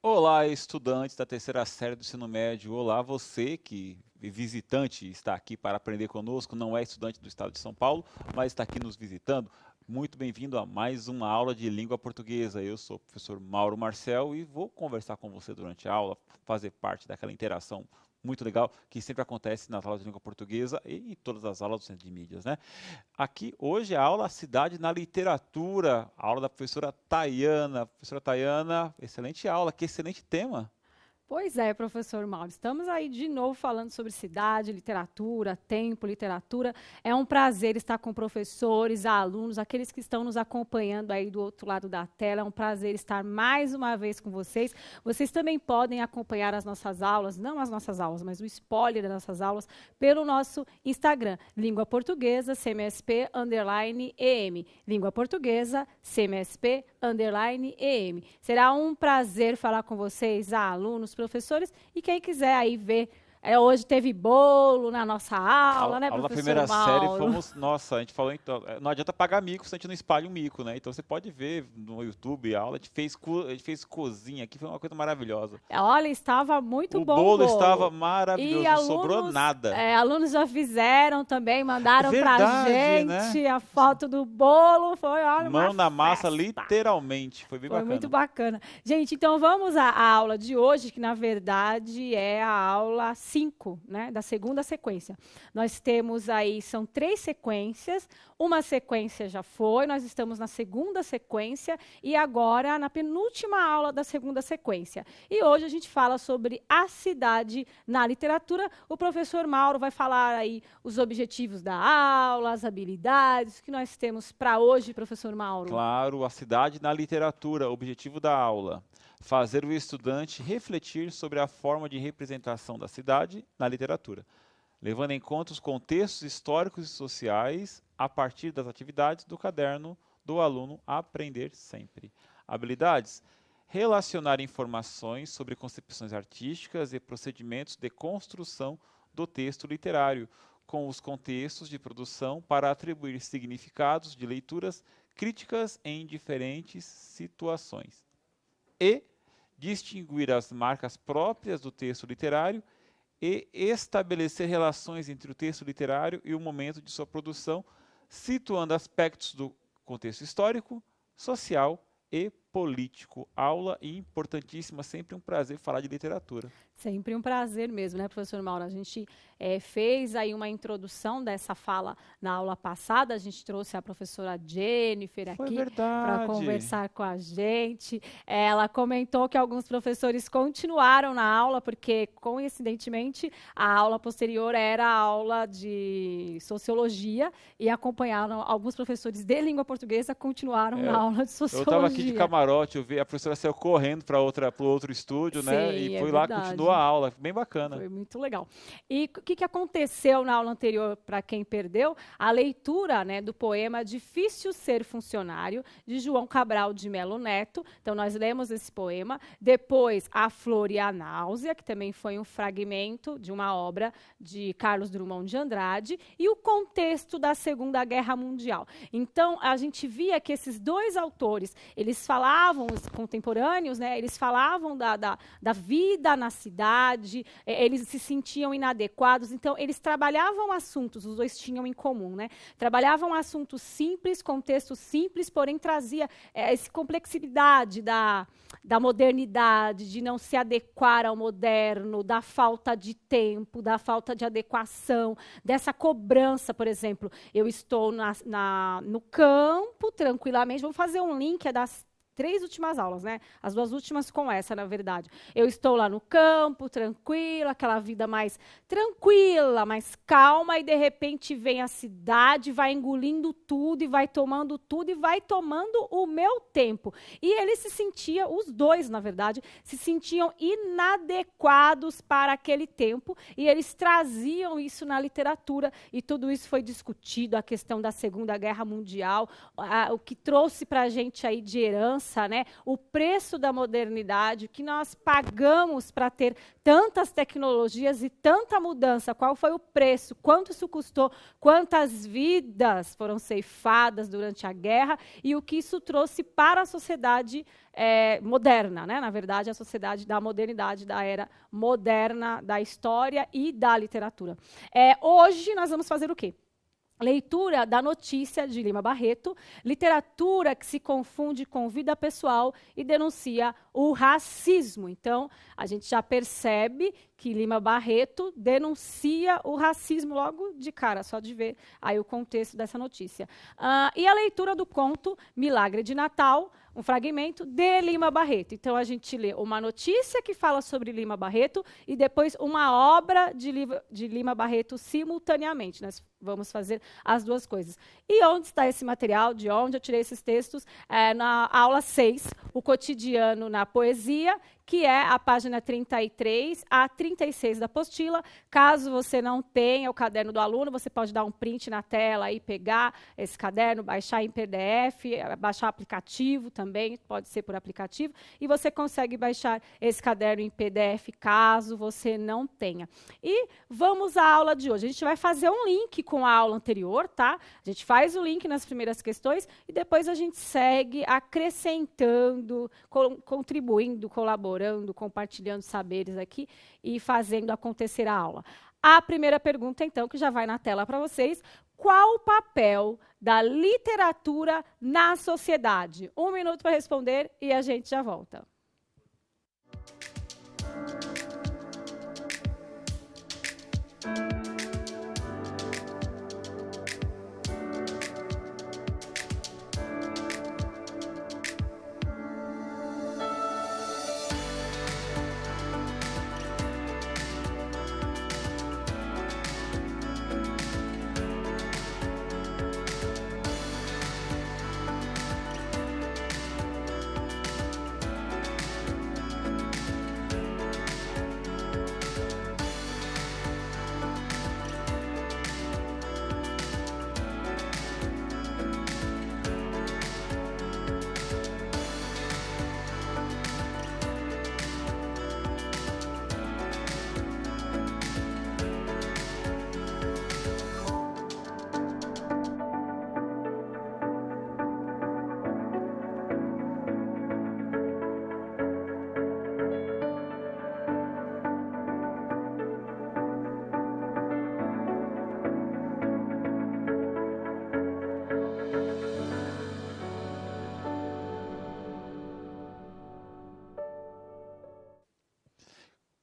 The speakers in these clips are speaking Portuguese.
Olá, estudantes da terceira série do ensino médio. Olá, você que visitante está aqui para aprender conosco, não é estudante do estado de São Paulo, mas está aqui nos visitando. Muito bem-vindo a mais uma aula de língua portuguesa. Eu sou o professor Mauro Marcel e vou conversar com você durante a aula, fazer parte daquela interação muito legal que sempre acontece nas aulas de língua portuguesa e em todas as aulas do Centro de Mídias, né? Aqui hoje a aula Cidade na Literatura, a aula da professora Tayana. Professora Tayana, excelente aula, que excelente tema. Pois é, professor Mauro. Estamos aí de novo falando sobre cidade, literatura, tempo, literatura. É um prazer estar com professores, alunos, aqueles que estão nos acompanhando aí do outro lado da tela. É um prazer estar mais uma vez com vocês. Vocês também podem acompanhar as nossas aulas, não as nossas aulas, mas o spoiler das nossas aulas, pelo nosso Instagram, Língua Portuguesa, CMSP_EM. Língua Portuguesa, CMSP_EM. Será um prazer falar com vocês, alunos, professores, e quem quiser aí ver, hoje teve bolo na nossa aula, né, Aula da professor primeira série Mauro? fomos, nossa, a gente falou então, não adianta pagar mico se a gente não espalha um mico, né? Então você pode ver no YouTube a aula, a gente fez cozinha aqui, foi uma coisa maravilhosa. Olha, estava muito O bom o bolo estava bolo. E maravilhoso, não sobrou nada. alunos já fizeram também, É mandaram pra verdade, né? gente a foto do bolo. Foi, olha, uma Mão na massa, festa. literalmente, foi bem Foi muito bacana. bacana. Gente, então vamos à aula de hoje, que na verdade é a aula 5, né, da segunda sequência. Nós temos aí, são 3 sequências, uma sequência já foi, nós estamos na segunda sequência e agora na penúltima aula da segunda sequência. E hoje a gente fala sobre a cidade na literatura. O professor Mauro vai falar aí os objetivos da aula, as habilidades que nós temos para hoje, professor Mauro. Claro, a cidade na literatura, objetivo da aula. Fazer o estudante refletir sobre a forma de representação da cidade na literatura, levando em conta os contextos históricos e sociais a partir das atividades do caderno do aluno Aprender Sempre. Habilidades: relacionar informações sobre concepções artísticas e procedimentos de construção do texto literário com os contextos de produção para atribuir significados de leituras críticas em diferentes situações. E distinguir as marcas próprias do texto literário e estabelecer relações entre o texto literário e o momento de sua produção, situando aspectos do contexto histórico, social e político. Aula importantíssima, sempre um prazer falar de literatura. Sempre um prazer mesmo, né, professor Mauro? A gente fez aí uma introdução dessa fala na aula passada, a gente trouxe a professora Jennifer Foi aqui para verdade. conversar com a gente. Ela comentou que alguns professores continuaram na aula, porque, coincidentemente, a aula posterior era a aula de sociologia e acompanharam alguns professores de língua portuguesa continuaram na É, aula de eu estava aqui de sociologia. camarote, eu vi a professora saiu correndo para o outro estúdio, né? E Sim, é foi lá, continuou a verdade. aula, bem bacana. Foi muito legal. E o que aconteceu na aula anterior, para quem perdeu? A leitura, né, do poema Difícil Ser Funcionário, de João Cabral de Melo Neto. Então, nós lemos esse poema. Depois, A Flor e a Náusea, que também foi um fragmento de uma obra de Carlos Drummond de Andrade. E o contexto da Segunda Guerra Mundial. Então, a gente via que esses dois autores, eles falavam, os contemporâneos, né, eles falavam da vida na cidade, eles se sentiam inadequados, então eles trabalhavam assuntos, os dois tinham em comum, né? Trabalhavam assuntos simples, contextos simples, porém trazia essa complexidade da modernidade, de não se adequar ao moderno, da falta de tempo, da falta de adequação, dessa cobrança, por exemplo. Eu estou no campo, tranquilamente, vamos fazer um link, é das 3 últimas aulas, né? As 2 últimas com essa, na verdade. Eu estou lá no campo, tranquila, aquela vida mais tranquila, mais calma, e de repente vem a cidade, vai engolindo tudo e vai tomando o meu tempo. E eles se sentiam, os dois, na verdade, se sentiam inadequados para aquele tempo, e eles traziam isso na literatura, e tudo isso foi discutido, a questão da Segunda Guerra Mundial, o que trouxe para a gente aí de herança, diferença, né, o preço da modernidade, que nós pagamos para ter tantas tecnologias e tanta mudança, qual foi o preço, quanto isso custou, quantas vidas foram ceifadas durante a guerra e o que isso trouxe para a sociedade moderna, né? Na verdade, a sociedade da modernidade, da era moderna, da história e da literatura. Hoje nós vamos fazer o quê? Leitura da notícia de Lima Barreto, literatura que se confunde com vida pessoal e denuncia o racismo. Então, a gente já percebe que Lima Barreto denuncia o racismo logo de cara, só de ver aí o contexto dessa notícia. E a leitura do conto Milagre de Natal, um fragmento de Lima Barreto. Então, a gente lê uma notícia que fala sobre Lima Barreto e depois uma obra de Lima Barreto simultaneamente. Nós vamos fazer as duas coisas. E onde está esse material? De onde eu tirei esses textos? Na aula 6, o cotidiano na poesia, que é a página 33 a 36 da apostila. Caso você não tenha o caderno do aluno, você pode dar um print na tela e pegar esse caderno, baixar em PDF, baixar o aplicativo também, pode ser por aplicativo, e você consegue baixar esse caderno em PDF, caso você não tenha. E vamos à aula de hoje. A gente vai fazer um link com a aula anterior, tá? A gente faz o link nas primeiras questões e depois a gente segue acrescentando, contribuindo, colaborando, compartilhando saberes aqui e fazendo acontecer a aula. A primeira pergunta, então, que já vai na tela para vocês: qual o papel da literatura na sociedade? 1 minuto para responder e a gente já volta.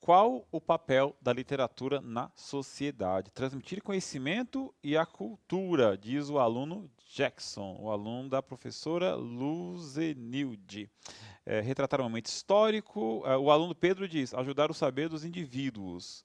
Qual o papel da literatura na sociedade? Transmitir conhecimento e a cultura, diz o aluno Jackson, o aluno da professora Luzenilde. Retratar um momento histórico, o aluno Pedro diz, ajudar o saber dos indivíduos.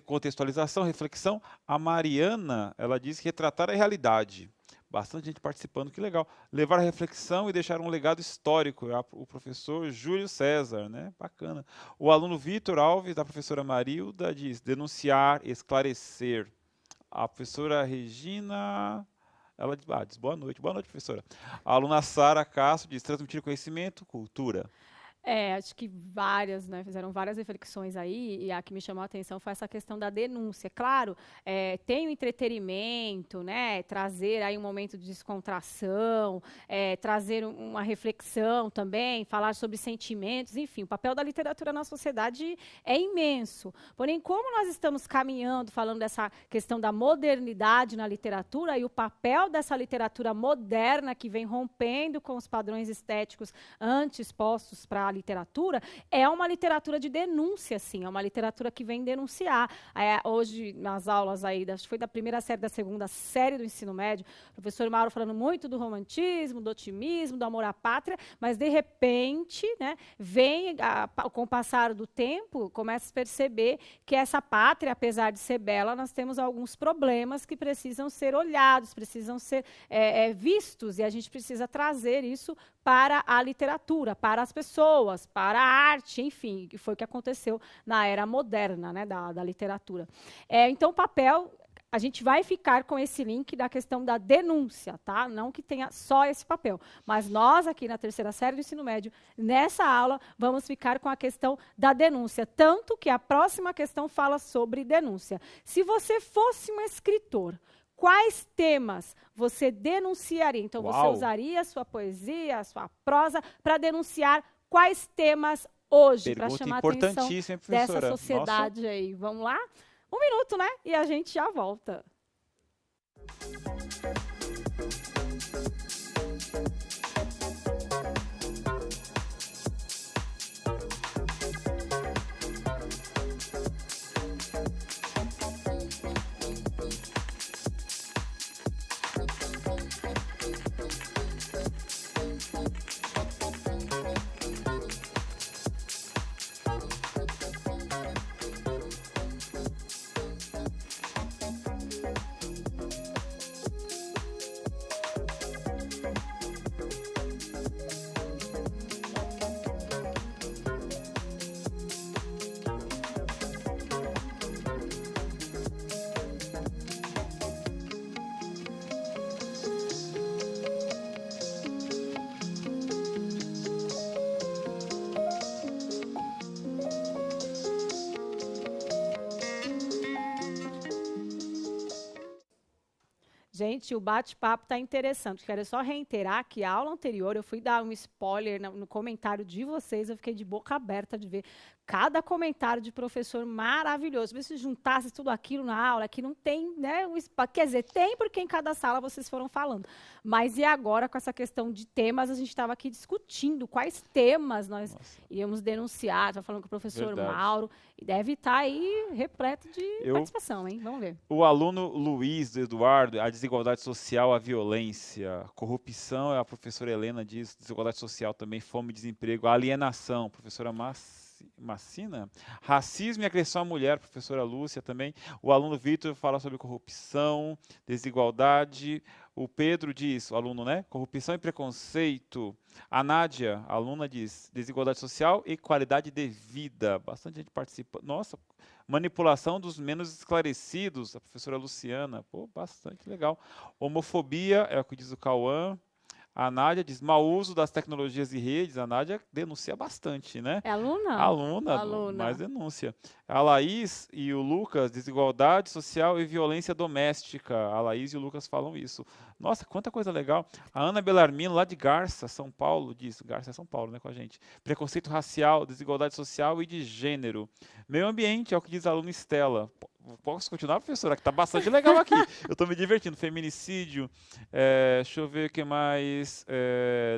Contextualização, reflexão. A Mariana, ela diz que retratar a realidade. Bastante gente participando, que legal. Levar a reflexão e deixar um legado histórico. O professor Júlio César, né? Bacana. O aluno Vitor Alves, da professora Marilda, diz denunciar, esclarecer. A professora Regina, ela diz boa noite. Boa noite, professora. A aluna Sara Castro diz transmitir conhecimento, cultura. Acho que várias, né, fizeram várias reflexões aí, e a que me chamou a atenção foi essa questão da denúncia. Claro, tem o entretenimento, né, trazer aí um momento de descontração, trazer uma reflexão também, falar sobre sentimentos, enfim, o papel da literatura na sociedade é imenso. Porém, como nós estamos caminhando, falando dessa questão da modernidade na literatura e o papel dessa literatura moderna que vem rompendo com os padrões estéticos antes postos para a literatura, é uma literatura de denúncia, sim, é uma literatura que vem denunciar. Hoje, nas aulas aí, acho que foi da primeira série, da segunda série do ensino médio, o professor Mauro falando muito do romantismo, do otimismo, do amor à pátria, mas, de repente, né, com o passar do tempo, começa a perceber que essa pátria, apesar de ser bela, nós temos alguns problemas que precisam ser olhados, precisam ser vistos, e a gente precisa trazer isso para a literatura, para as pessoas, para a arte, enfim, que foi o que aconteceu na era moderna, né, da literatura. Então, o papel, a gente vai ficar com esse link da questão da denúncia, tá? Não que tenha só esse papel, mas nós aqui na terceira série do ensino médio, nessa aula, vamos ficar com a questão da denúncia, tanto que a próxima questão fala sobre denúncia. Se você fosse um escritor, quais temas você denunciaria? Então, você usaria a sua poesia, a sua prosa, para denunciar quais temas hoje, para chamar a atenção dessa sociedade aí. Vamos lá? 1 minuto, né? E a gente já volta. Gente, o bate-papo está interessante. Quero só reiterar que a aula anterior, eu fui dar um spoiler no comentário de vocês, eu fiquei de boca aberta de ver cada comentário de professor maravilhoso. Mas se juntasse tudo aquilo na aula, que não tem, né? Quer dizer, tem porque em cada sala vocês foram falando. Mas e agora, com essa questão de temas, a gente estava aqui discutindo quais temas nós iríamos denunciar. Estava falando com o professor Mauro, e deve estar aí repleto de participação, hein? Vamos ver. O aluno Luiz Eduardo, a desigualdade social, a violência, corrupção, a professora Helena diz, desigualdade social também, fome e desemprego, a alienação, professora Massina, racismo e agressão à mulher, professora Lúcia também. O aluno Vitor fala sobre corrupção, desigualdade. O Pedro diz, o aluno, né? Corrupção e preconceito. A Nádia, a aluna, diz desigualdade social e qualidade de vida. Bastante gente participa. Nossa, manipulação dos menos esclarecidos, a professora Luciana. Pô, bastante legal. Homofobia, é o que diz o Cauã. A Nádia diz mau uso das tecnologias e redes. A Nádia denuncia bastante, né? É aluna? Aluna, mais denúncia. A Laís e o Lucas, desigualdade social e violência doméstica. A Laís e o Lucas falam isso. Nossa, quanta coisa legal. A Ana Belarmino, lá de Garça, São Paulo, diz. Garça é São Paulo, né, com a gente. Preconceito racial, desigualdade social e de gênero. Meio ambiente, é o que diz a aluna Estela. Posso continuar, professora? Que está bastante legal aqui. Eu estou me divertindo. Feminicídio, deixa eu ver o que mais.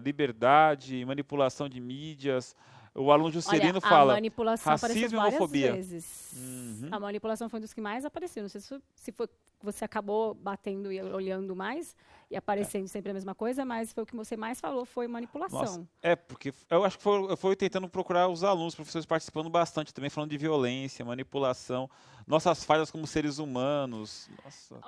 Liberdade, manipulação de mídias. O aluno Juscelino fala. A manipulação racismo e apareceu homofobia. várias vezes. A manipulação foi um dos que mais apareceu. Não sei se foi você acabou batendo e olhando mais e aparecendo sempre a mesma coisa, mas foi o que você mais falou, foi manipulação. Nossa, porque eu acho que eu fui tentando procurar os alunos, professores participando bastante também, falando de violência, manipulação, nossas falhas como seres humanos. Nossa,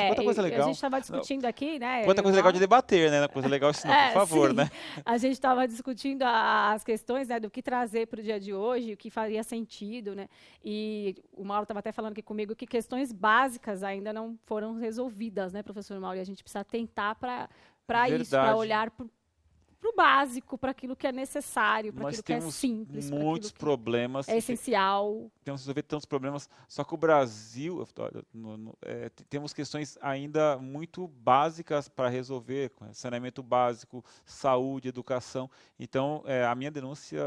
quanta coisa legal. A gente estava discutindo aqui, né? Quanta coisa legal de debater, né? Coisa legal ensinar, por favor, sim. né? A gente estava discutindo as questões, né, do que trazer para o dia de hoje, o que faria sentido, né? E o Mauro estava até falando aqui comigo que questões básicas ainda não foram resolvidas, né, professor Mauro? E a gente precisa tentar para isso, para olhar para o básico, para aquilo que é necessário, para aquilo que é simples. Nós temos muitos problemas. É essencial. Temos que resolver tantos problemas. Só que o Brasil, temos questões ainda muito básicas para resolver, saneamento básico, saúde, educação. Então, a minha denúncia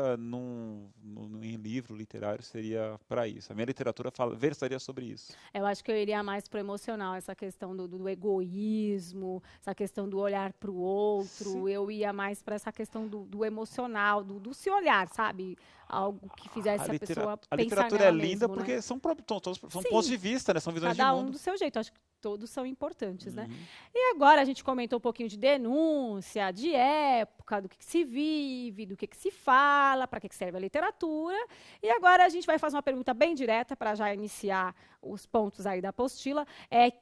em livro literário seria para isso. A minha literatura versaria sobre isso. Eu acho que eu iria mais para o emocional, essa questão do egoísmo, essa questão do olhar para o outro. Sim. Eu ia mais para essa questão do emocional, do se olhar, sabe? Algo que fizesse a pessoa pensar. A literatura é linda mesmo, porque né? são pontos de vista, né? São visões de mundo. Cada um do seu jeito. Acho que todos são importantes, né? E agora a gente comentou um pouquinho de denúncia, de época, do que se vive, do que se fala, para que serve a literatura. E agora a gente vai fazer uma pergunta bem direta para já iniciar os pontos aí da apostila.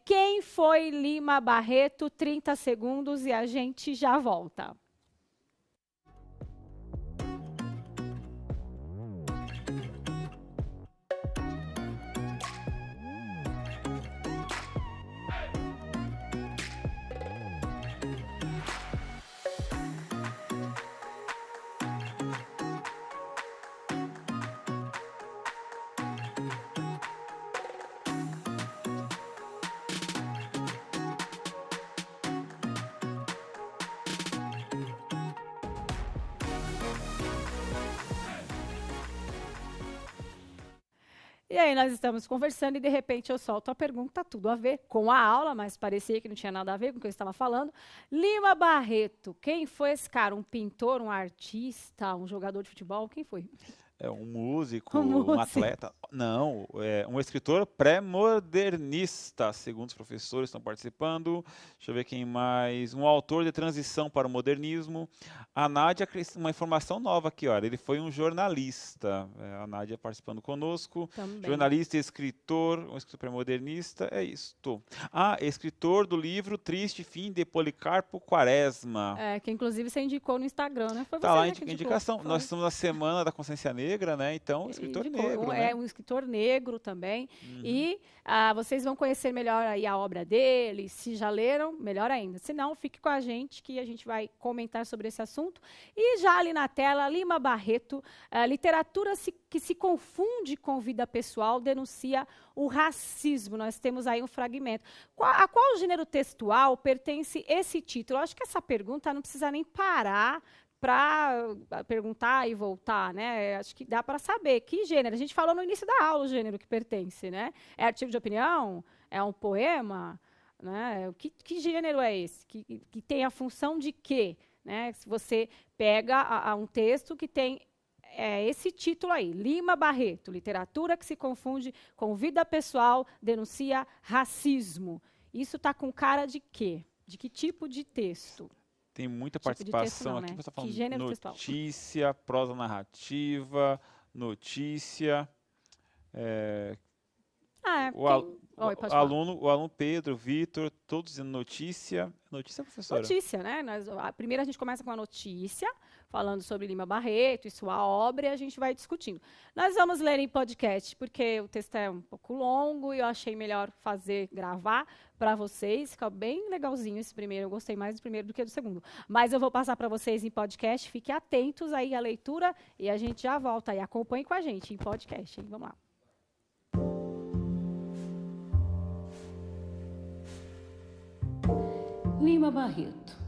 Quem foi Lima Barreto? 30 segundos e a gente já volta. E aí nós estamos conversando e de repente eu solto a pergunta, tudo a ver com a aula, mas parecia que não tinha nada a ver com o que eu estava falando. Lima Barreto, quem foi esse cara? Um pintor, um artista, um jogador de futebol? Quem foi? É um músico, Um um músico. atleta. Não, é um escritor pré-modernista, segundo os professores que estão participando. Deixa eu ver quem mais. Um autor de transição para o modernismo. A Nádia, uma informação nova aqui, olha. Ele foi um jornalista. A Nádia participando conosco. Também. Jornalista e escritor, um escritor pré-modernista. É isto. Ah, escritor do livro Triste Fim de Policarpo Quaresma. É, que inclusive você indicou no Instagram, né? Foi Tá você, lá né, a que indicou. indicação. Foi. Nós estamos na Semana da Consciência Negra, né? Então, escritor negro, né? É um escritor negro também. Uhum. E vocês vão conhecer melhor aí a obra dele. Se já leram, melhor ainda. Se não, fique com a gente que a gente vai comentar sobre esse assunto. E já ali na tela, Lima Barreto, literatura que se confunde com vida pessoal, denuncia o racismo. Nós temos aí um fragmento. A qual gênero textual pertence esse título? Eu acho que essa pergunta não precisa nem parar para perguntar e voltar, né? Acho que dá para saber que gênero. A gente falou no início da aula o gênero que pertence, né? É artigo de opinião? É um poema? Né? Que gênero é esse? Que tem a função de quê? Né? Se você pega um texto que tem esse título aí, Lima Barreto, literatura que se confunde com vida pessoal, denuncia racismo. Isso está com cara de quê? De que tipo de texto? Tem muita Tipo de texto participação não, aqui. né? Você está Que falando gênero textual? notícia, prosa narrativa, notícia. Oi, pode falar. O aluno Pedro, Vitor, todos dizendo notícia. Notícia, professora? Notícia, né? Primeiro a gente começa com a notícia, falando sobre Lima Barreto e sua obra, e a gente vai discutindo. Nós vamos ler em podcast, porque o texto é um pouco longo e eu achei melhor gravar para vocês. Fica bem legalzinho esse primeiro. Eu gostei mais do primeiro do que do segundo. Mas eu vou passar para vocês em podcast. Fiquem atentos aí à leitura e a gente já volta aí. Acompanhe com a gente em podcast, hein? Vamos lá. Lima Barreto.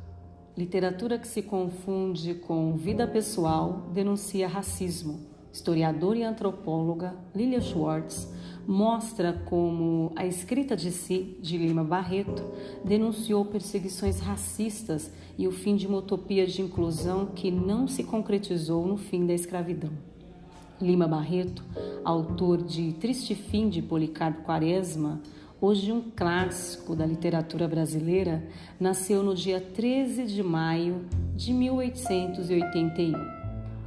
Literatura que se confunde com vida pessoal denuncia racismo. Historiadora e antropóloga Lilia Schwartz mostra como a escrita de si, de Lima Barreto, denunciou perseguições racistas e o fim de uma utopia de inclusão que não se concretizou no fim da escravidão. Lima Barreto, autor de Triste Fim de Policarpo Quaresma, hoje um clássico da literatura brasileira, nasceu no dia 13 de maio de 1881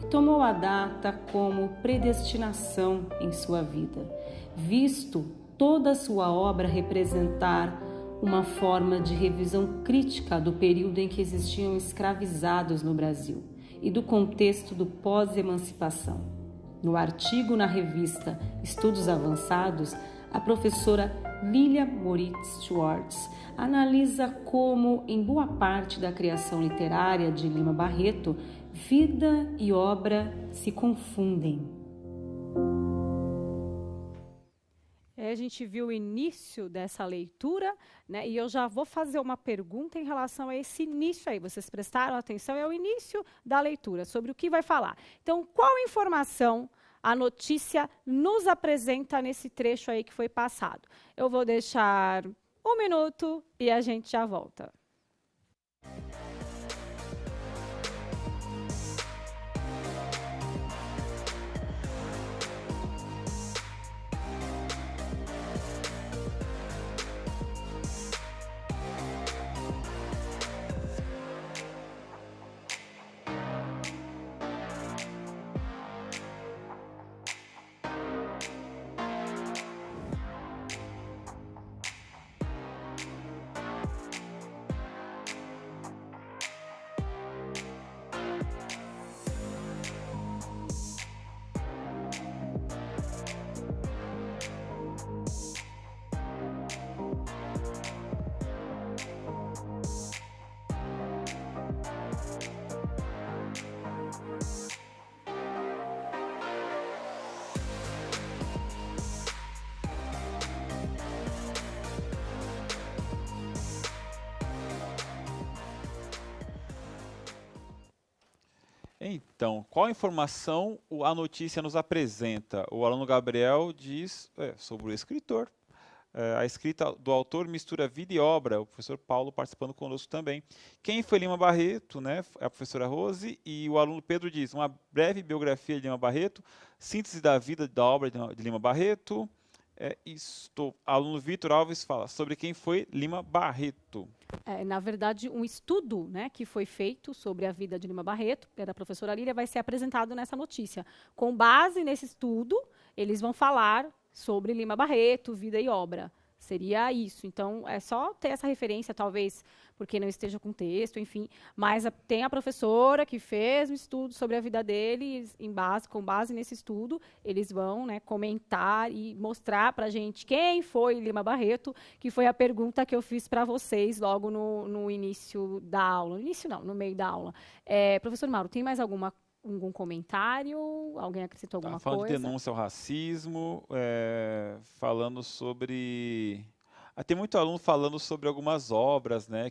e tomou a data como predestinação em sua vida, visto toda a sua obra representar uma forma de revisão crítica do período em que existiam escravizados no Brasil e do contexto do pós-emancipação. No artigo na revista Estudos Avançados, a professora Lilia Moritz Schwartz analisa como, em boa parte da criação literária de Lima Barreto, vida e obra se confundem. A gente viu o início dessa leitura, né? E eu já vou fazer uma pergunta em relação a esse início aí. Vocês prestaram atenção? É o início da leitura, sobre o que vai falar. Então, qual informação a notícia nos apresenta nesse trecho aí que foi passado? Eu vou deixar 1 minuto e a gente já volta. Então, qual informação a notícia nos apresenta? O aluno Gabriel diz sobre o escritor. A escrita do autor mistura vida e obra, o professor Paulo participando conosco também. Quem foi Lima Barreto, né? A professora Rose, e o aluno Pedro diz, uma breve biografia de Lima Barreto, síntese da vida e da obra de Lima Barreto. Aluno Vitor Alves fala sobre quem foi Lima Barreto. Na verdade, um estudo, né, que foi feito sobre a vida de Lima Barreto, pela professora Lília, vai ser apresentado nessa notícia. Com base nesse estudo, eles vão falar sobre Lima Barreto, vida e obra. Seria isso. Então, é só ter essa referência, talvez porque não esteja com texto, enfim. Mas tem a professora que fez um estudo sobre a vida dele, com base nesse estudo, eles vão, né, comentar e mostrar para a gente quem foi Lima Barreto, que foi a pergunta que eu fiz para vocês logo no início da aula. No início não, no meio da aula. Professor Mauro, tem mais algum comentário? Alguém acrescentou alguma falando coisa? De denúncia ao racismo, falando sobre... tem muito aluno falando sobre algumas obras, né,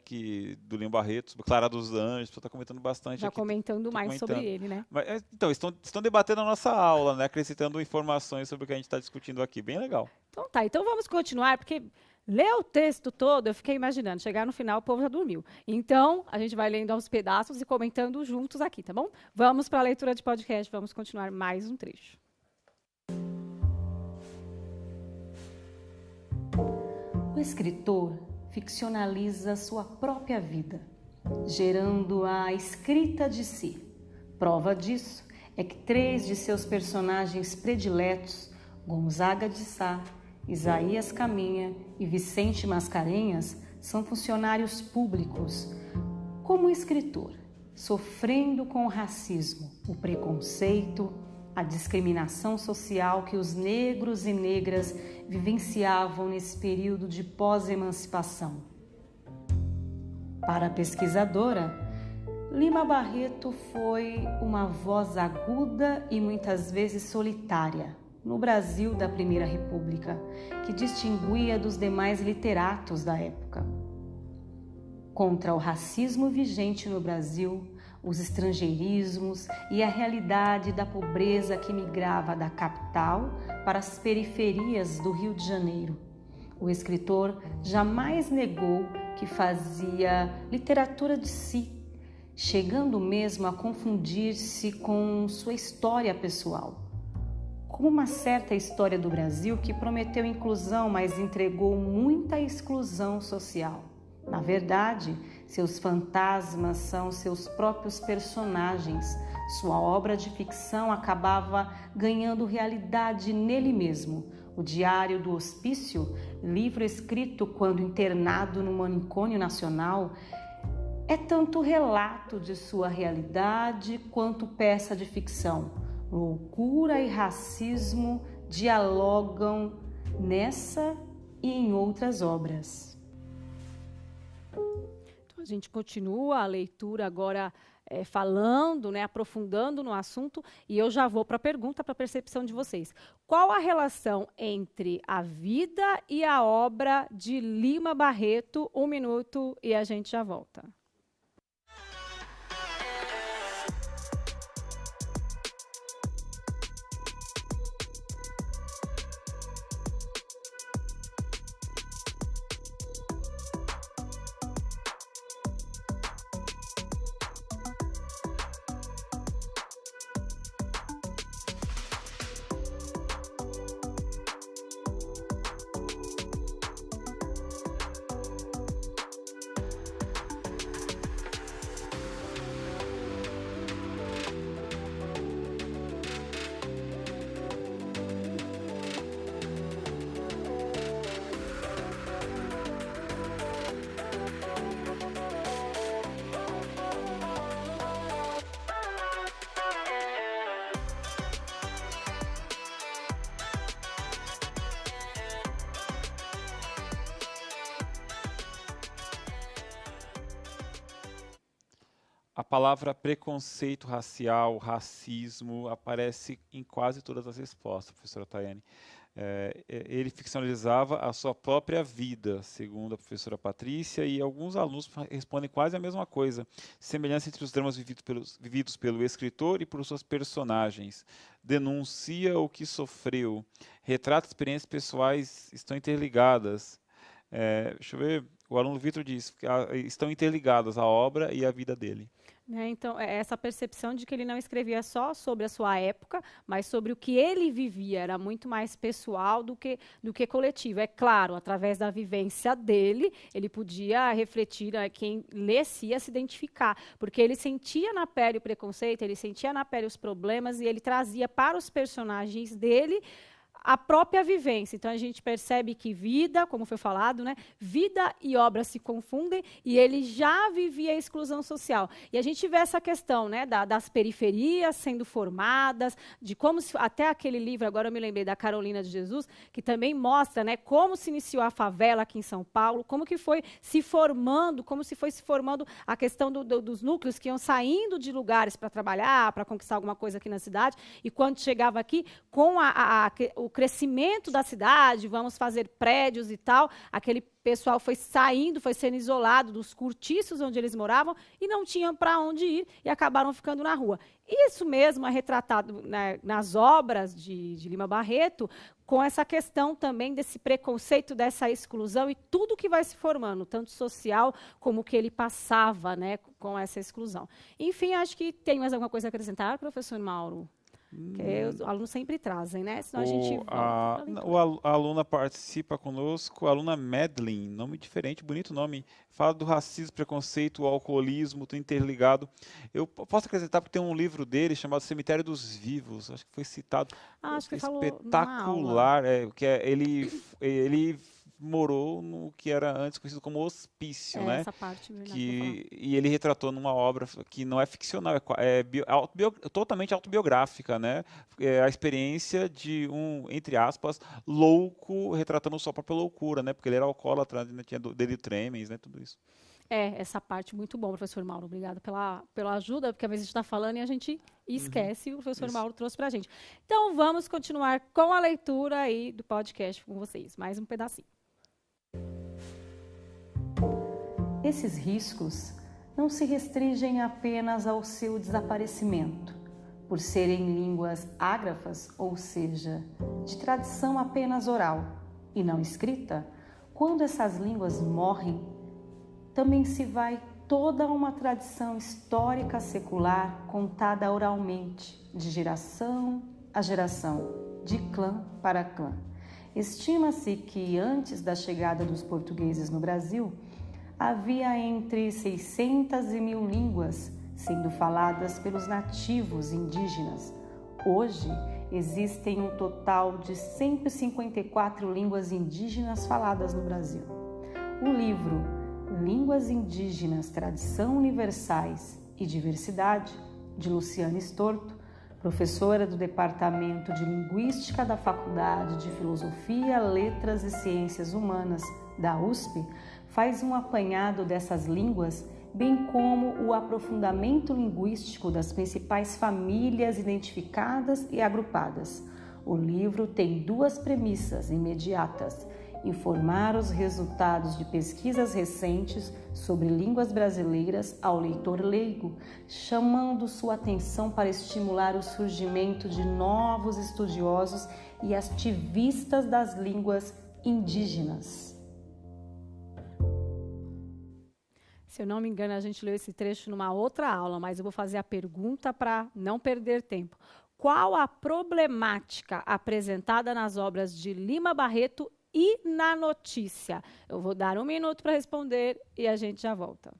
do Lima Barreto, sobre Clara dos Anjos, está comentando bastante Já aqui. comentando mais sobre ele, né? Mas, então, estão debatendo a nossa aula, né, acrescentando informações sobre o que a gente está discutindo aqui. Bem legal. Então tá, então vamos continuar, porque ler o texto todo, eu fiquei imaginando, chegar no final o povo já dormiu. Então, a gente vai lendo aos pedaços e comentando juntos aqui, tá bom? Vamos para a leitura de podcast, vamos continuar mais um trecho. O escritor ficcionaliza sua própria vida, gerando a escrita de si. Prova disso é que 3 de seus personagens prediletos, Gonzaga de Sá, Isaías Caminha e Vicente Mascarenhas, são funcionários públicos. Como escritor, sofrendo com o racismo, o preconceito, a discriminação social que os negros e negras vivenciavam nesse período de pós-emancipação. Para a pesquisadora, Lima Barreto foi uma voz aguda e muitas vezes solitária no Brasil da Primeira República, que distinguia dos demais literatos da época. Contra o racismo vigente no Brasil, os estrangeirismos e a realidade da pobreza que migrava da capital para as periferias do Rio de Janeiro, o escritor jamais negou que fazia literatura de si, chegando mesmo a confundir-se com sua história pessoal. Como uma certa história do Brasil que prometeu inclusão, mas entregou muita exclusão social. Na verdade, seus fantasmas são seus próprios personagens. Sua obra de ficção acabava ganhando realidade nele mesmo. O Diário do Hospício, livro escrito quando internado no Manicômio Nacional, é tanto relato de sua realidade quanto peça de ficção. Loucura e racismo dialogam nessa e em outras obras. Então, a gente continua a leitura agora falando, né, aprofundando no assunto, e eu já vou para a pergunta, para a percepção de vocês. Qual a relação entre a vida e a obra de Lima Barreto? 1 minuto e a gente já volta. A palavra preconceito racial, racismo, aparece em quase todas as respostas, professora Tayane. Ele ficcionalizava a sua própria vida, segundo a professora Patrícia, e alguns alunos respondem quase a mesma coisa. Semelhança entre os dramas vividos pelo escritor e por suas personagens. Denuncia o que sofreu. Retrata experiências pessoais, estão interligadas. Deixa eu ver, o aluno Vitor diz que estão interligadas a obra e a vida dele. Então, essa percepção de que ele não escrevia só sobre a sua época, mas sobre o que ele vivia, era muito mais pessoal do que coletivo. É claro, através da vivência dele, ele podia refletir, quem lesse ia se identificar, porque ele sentia na pele o preconceito, ele sentia na pele os problemas e ele trazia para os personagens dele a própria vivência. Então, a gente percebe que vida, como foi falado, né, vida e obra se confundem, e ele já vivia a exclusão social. E a gente vê essa questão, né, das periferias sendo formadas, de como até aquele livro, agora eu me lembrei, da Carolina de Jesus, que também mostra, né, como se iniciou a favela aqui em São Paulo, como que foi se formando, como se foi se formando a questão dos núcleos que iam saindo de lugares para trabalhar, para conquistar alguma coisa aqui na cidade, e quando chegava aqui, com o crescimento da cidade, vamos fazer prédios e tal, aquele pessoal foi saindo, foi sendo isolado dos cortiços onde eles moravam e não tinham para onde ir e acabaram ficando na rua. Isso mesmo é retratado, né, nas obras de Lima Barreto, com essa questão também desse preconceito, dessa exclusão e tudo que vai se formando, tanto social como o que ele passava, né, com essa exclusão. Enfim, acho que tem mais alguma coisa a acrescentar, professor Mauro? Que os alunos sempre trazem, né? Senão a gente a aluna participa conosco, a aluna Madeline, nome diferente, bonito nome, fala do racismo, preconceito, o alcoolismo, tudo interligado. Eu posso acrescentar porque tem um livro dele chamado Cemitério dos Vivos, acho que foi citado. Acho que espetacular, ele morou no que era antes conhecido como hospício, né? Essa parte, e ele retratou numa obra que não é ficcional, totalmente autobiográfica, né? A experiência de entre aspas, louco, retratando sua própria loucura, né? Porque ele era alcoólatra, né? Tinha delírio tremens, né? Tudo isso. Essa parte muito bom, professor Mauro. Obrigada pela ajuda, porque às vezes a gente está falando e a gente esquece, o professor Mauro trouxe para a gente. Então, vamos continuar com a leitura aí do podcast com vocês. Mais um pedacinho. Esses riscos não se restringem apenas ao seu desaparecimento, por serem línguas ágrafas, ou seja, de tradição apenas oral e não escrita. Quando essas línguas morrem, também se vai toda uma tradição histórica secular contada oralmente, de geração a geração, de clã para clã. Estima-se que antes da chegada dos portugueses no Brasil, havia entre 600 e 1000 línguas sendo faladas pelos nativos indígenas. Hoje, existem um total de 154 línguas indígenas faladas no Brasil. O livro Línguas Indígenas, Tradição Universais e Diversidade, de Luciana Estorto, professora do Departamento de Linguística da Faculdade de Filosofia, Letras e Ciências Humanas da USP, faz um apanhado dessas línguas, bem como o aprofundamento linguístico das principais famílias identificadas e agrupadas. O livro tem duas premissas imediatas: informar os resultados de pesquisas recentes sobre línguas brasileiras ao leitor leigo, chamando sua atenção para estimular o surgimento de novos estudiosos e ativistas das línguas indígenas. Se eu não me engano, a gente leu esse trecho numa outra aula, mas eu vou fazer a pergunta para não perder tempo. Qual a problemática apresentada nas obras de Lima Barreto e na notícia? Eu vou dar 1 minuto para responder e a gente já volta.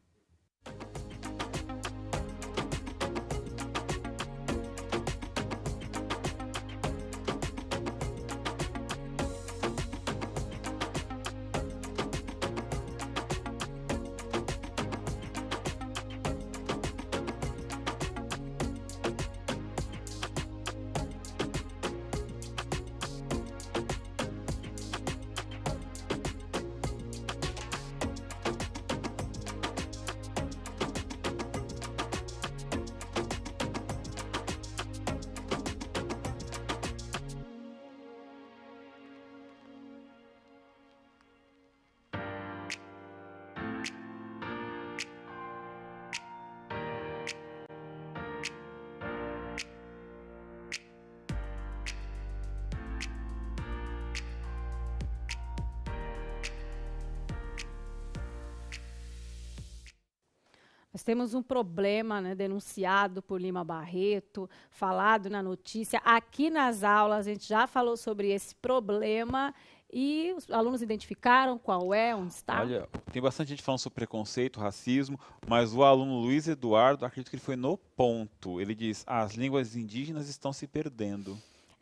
temos um problema, né, denunciado por Lima Barreto, falado na notícia. Aqui nas aulas a gente já falou sobre esse problema e os alunos identificaram qual é, onde está. Olha, tem bastante gente falando sobre preconceito, racismo, mas o aluno Luiz Eduardo, acredito que ele foi no ponto. Ele diz, as línguas indígenas estão se perdendo.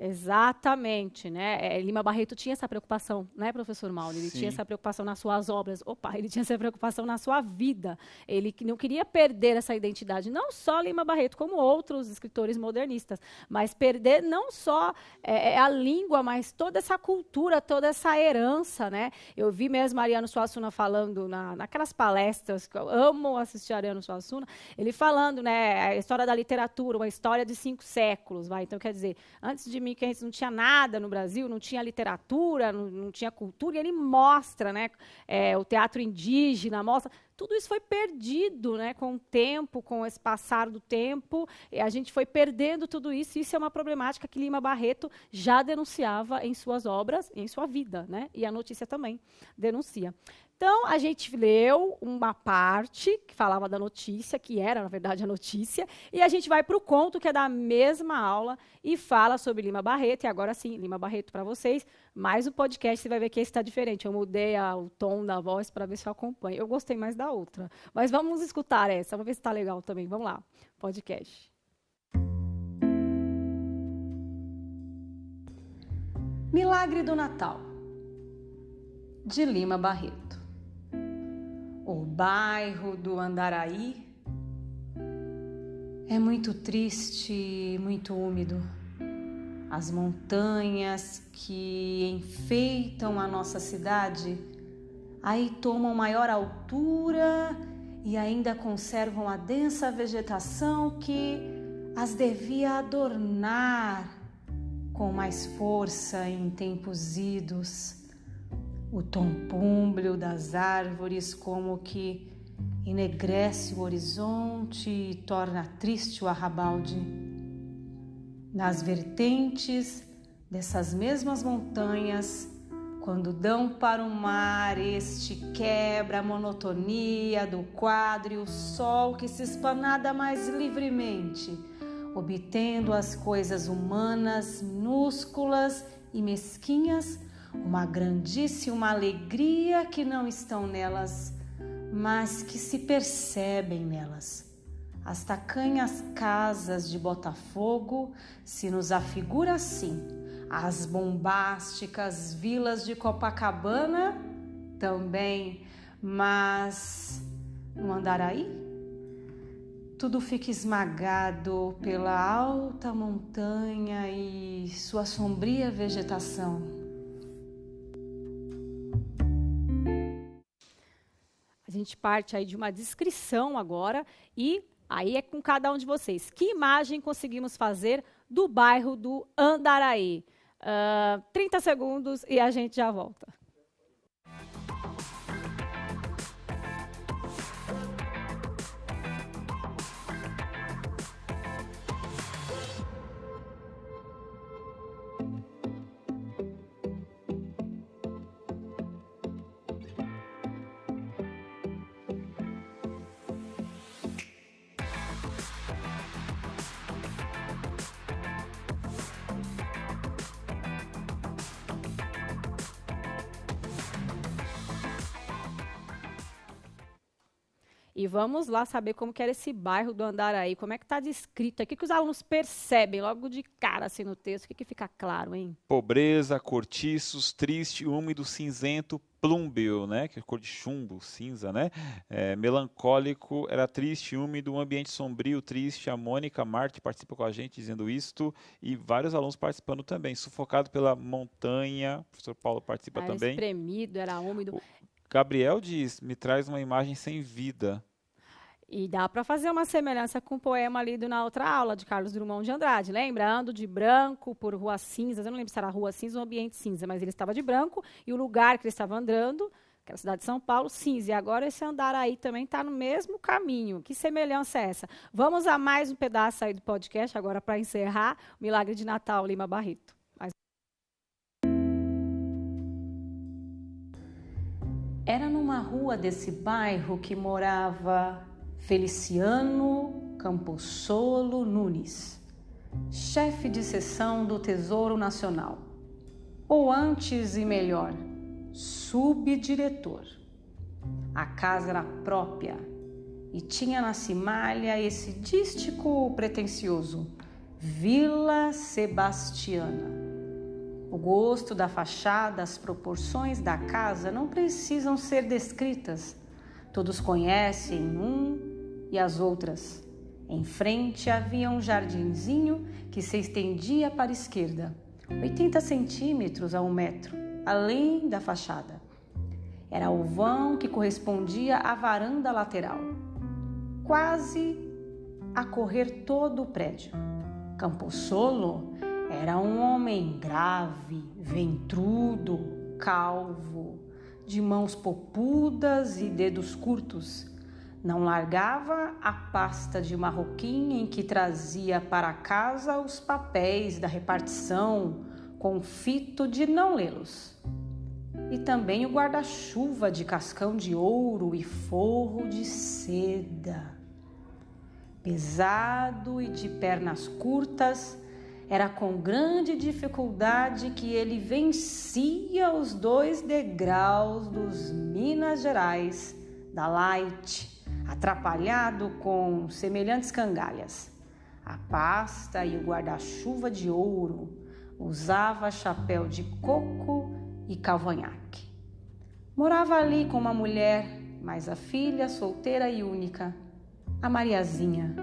Exatamente, né? Lima Barreto tinha essa preocupação, né, professor Mauro? Ele Sim. tinha essa preocupação nas suas obras. Opa, ele tinha essa preocupação na sua vida. Ele não queria perder essa identidade, não só Lima Barreto, como outros escritores modernistas, mas perder não só a língua, mas toda essa cultura, toda essa herança, né? Eu vi mesmo Ariano Suassuna falando naquelas palestras, que eu amo assistir Ariano Suassuna, ele falando, né, a história da literatura, uma história de 5 séculos, vai. Então, quer dizer, antes de mim, que a gente não tinha nada no Brasil, não tinha literatura, não tinha cultura, e ele mostra, né, o teatro indígena, mostra, tudo isso foi perdido, né, com o tempo, com esse passar do tempo, e a gente foi perdendo tudo isso, e isso é uma problemática que Lima Barreto já denunciava em suas obras, em sua vida, né, e a notícia também denuncia. Então, a gente leu uma parte que falava da notícia, que era, na verdade, a notícia, e a gente vai para o conto, que é da mesma aula, e fala sobre Lima Barreto, e agora sim, Lima Barreto para vocês, mais um podcast, você vai ver que esse está diferente. Eu mudei o tom da voz para ver se eu acompanho. Eu gostei mais da outra, mas vamos escutar essa, vamos ver se está legal também. Vamos lá, podcast. Milagre do Natal, de Lima Barreto. O bairro do Andaraí é muito triste, muito úmido. As montanhas que enfeitam a nossa cidade aí tomam maior altura e ainda conservam a densa vegetação que as devia adornar com mais força em tempos idos. O tom púmbleo das árvores como que enegrece o horizonte e torna triste o arrabalde. Nas vertentes dessas mesmas montanhas, quando dão para o mar, este quebra a monotonia do quadro e o sol que se esplanada mais livremente, obtendo as coisas humanas, minúsculas e mesquinhas, uma grandíssima alegria que não estão nelas, mas que se percebem nelas. As tacanhas casas de Botafogo se nos afigura assim, as bombásticas vilas de Copacabana também, mas no Andaraí tudo fica esmagado pela alta montanha e sua sombria vegetação. A gente parte aí de uma descrição agora e aí é com cada um de vocês. Que imagem conseguimos fazer do bairro do Andaraí? 30 segundos e a gente já volta. E vamos lá saber como que era esse bairro do Andaraí, como é que está descrito, o que os alunos percebem logo de cara assim no texto, o que fica claro, hein? Pobreza, cortiços, triste, úmido, cinzento, plúmbeo, né, que é cor de chumbo, cinza, né? Melancólico, era triste, úmido, um ambiente sombrio, triste. A Mônica Marte participa com a gente dizendo isto e vários alunos participando também. Sufocado pela montanha, o professor Paulo participa Era também. espremido, era úmido. Gabriel diz, me traz uma imagem sem vida. E dá para fazer uma semelhança com o poema lido na outra aula de Carlos Drummond de Andrade, lembra? Ando de branco por ruas cinzas, eu não lembro se era rua cinza ou ambiente cinza, mas ele estava de branco e o lugar que ele estava andando, que era a cidade de São Paulo, cinza. E agora esse Andaraí também está no mesmo caminho. Que semelhança é essa? Vamos a mais um pedaço aí do podcast, agora para encerrar, o Milagre de Natal, Lima Barreto. Era numa rua desse bairro que morava Feliciano Campossolo Nunes, chefe de seção do Tesouro Nacional, ou antes e melhor, subdiretor. A casa era própria e tinha na cimalha esse dístico pretensioso, Vila Sebastiana. O gosto da fachada, as proporções da casa não precisam ser descritas. Todos conhecem um e as outras. Em frente havia um jardinzinho que se estendia para a esquerda, 80 centímetros a 1 metro, além da fachada. Era o vão que correspondia à varanda lateral, quase a correr todo o prédio. Campossolo era um homem grave, ventrudo, calvo, de mãos popudas e dedos curtos. Não largava a pasta de marroquim em que trazia para casa os papéis da repartição, com fito de não lê-los. E também o guarda-chuva de cascão de ouro e forro de seda. Pesado e de pernas curtas, era com grande dificuldade que ele vencia os 2 degraus dos Minas Gerais, da Light, atrapalhado com semelhantes cangalhas. A pasta e o guarda-chuva de ouro, usava chapéu de coco e cavanhaque. Morava ali com uma mulher, mas a filha solteira e única, a Mariazinha.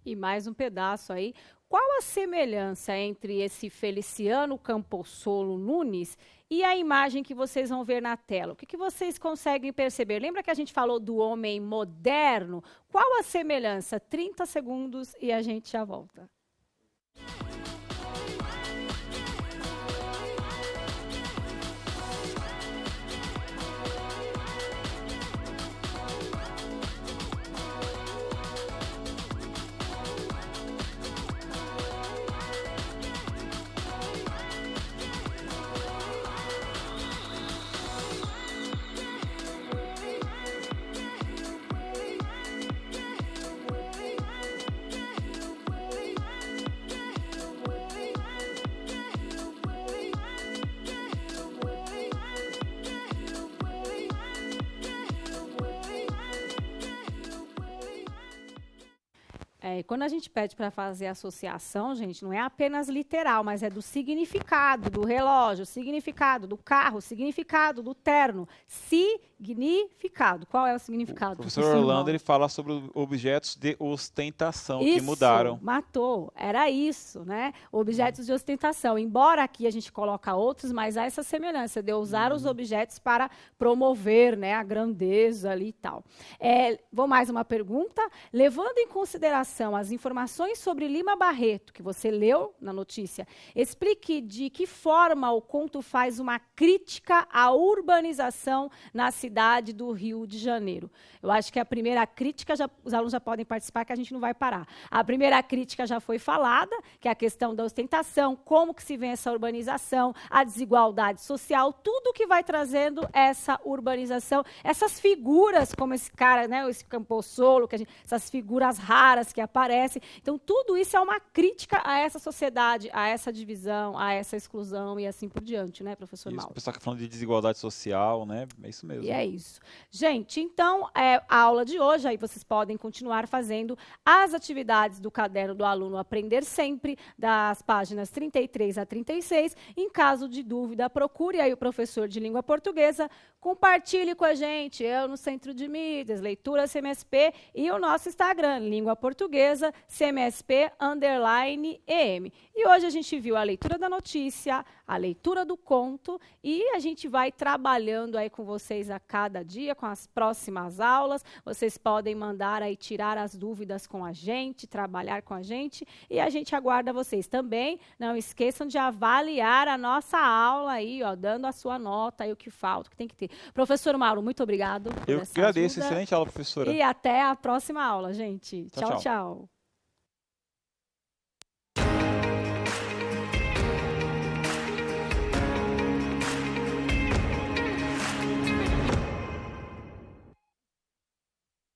E mais um pedaço aí. Qual a semelhança entre esse Feliciano Campossolo Nunes e a imagem que vocês vão ver na tela? O que vocês conseguem perceber? Lembra que a gente falou do homem moderno? Qual a semelhança? 30 segundos e a gente já volta. Quando a gente pede para fazer associação, gente, não é apenas literal, mas é do significado do relógio, significado do carro, significado do terno. Significado. Qual é o significado? O professor Orlando, ele fala sobre objetos de ostentação que mudaram. Matou. Era isso, né? Objetos de ostentação. Embora aqui a gente coloque outros, mas há essa semelhança de usar os objetos para promover, né, a grandeza ali e tal. Vou mais uma pergunta. Levando em consideração as informações sobre Lima Barreto, que você leu na notícia, explique de que forma o conto faz uma crítica à urbanização na cidade do Rio de Janeiro. Eu acho que a primeira crítica, os alunos já podem participar, que a gente não vai parar. A primeira crítica já foi falada, que é a questão da ostentação, como que se vê essa urbanização, a desigualdade social, tudo que vai trazendo essa urbanização, essas figuras, como esse cara, né, esse Campossolo, essas figuras raras que aparecem. Então, tudo isso é uma crítica a essa sociedade, a essa divisão, a essa exclusão e assim por diante, né, professor Mauro? O pessoal que está falando de desigualdade social, né? É isso mesmo. E é isso. Gente, então, a aula de hoje, aí vocês podem continuar fazendo as atividades do caderno do aluno Aprender Sempre, das páginas 33 a 36. Em caso de dúvida, procure aí o professor de língua portuguesa, compartilhe com a gente, eu no Centro de Mídias, Leitura CMSP e o nosso Instagram, Língua Portuguesa, CMSP_EM. E hoje a gente viu a leitura da notícia, a leitura do conto e a gente vai trabalhando aí com vocês a cada dia, com as próximas aulas. Vocês podem mandar aí, tirar as dúvidas com a gente, trabalhar com a gente e a gente aguarda vocês também. Não esqueçam de avaliar a nossa aula aí, ó, dando a sua nota aí, o que falta, o que tem que ter. Professor Mauro, muito obrigado. Eu agradeço, excelente aula, professora. E até a próxima aula, gente. Tchau, tchau. Tchau.